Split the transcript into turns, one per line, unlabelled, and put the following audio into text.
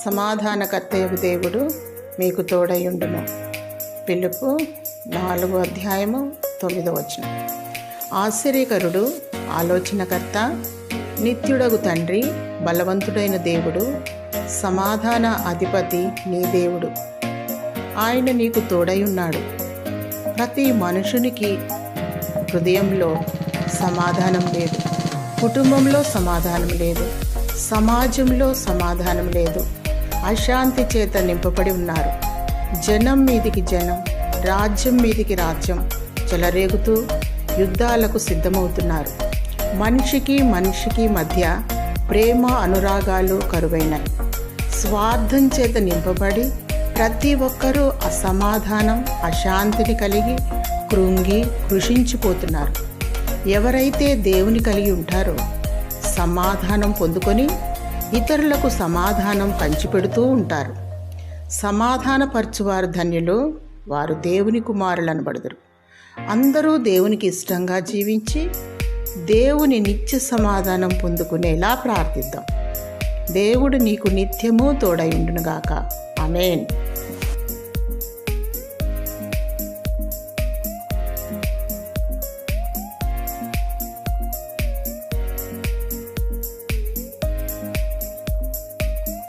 సమాధానకర్తయగు దేవుడు మీకు తోడయుండును. ఫిలిప్పు 4:9. ఆశ్చర్యకరుడు, ఆలోచనకర్త, నిత్యుడగు తండ్రి, బలవంతుడైన దేవుడు, సమాధాన అధిపతి నీ దేవుడు. ఆయన నీకు తోడయున్నాడు. ప్రతి మనుషునికి హృదయంలో సమాధానం లేదు, కుటుంబంలో సమాధానం లేదు, సమాజంలో సమాధానం లేదు. అశాంతి చేత నింపబడి ఉన్నారు. జనం మీదికి జనం, రాజ్యం మీదికి రాజ్యం చెలరేగుతూ యుద్ధాలకు సిద్ధమవుతున్నారు. మనిషికి మనిషికి మధ్య ప్రేమ అనురాగాలు కరువైనాయి. స్వార్థం చేత నింపబడి ప్రతి ఒక్కరూ అసమాధానం, అశాంతిని కలిగి కృంగి కృషించిపోతున్నారు. ఎవరైతే దేవుని కలిగి ఉంటారో సమాధానం పొందుకొని ఇతరులకు సమాధానం పంచిపెడుతూ ఉంటారు. సమాధానపరచువారు ధన్యులు, వారు దేవుని కుమారులనబడుదురు. అందరూ దేవునికి ఇష్టంగా జీవించి దేవుని నిత్య సమాధానం పొందుకునేలా ప్రార్థిద్దాం. దేవుడు నీకు నిత్యము తోడయుండునుగాక. ఆమేన్.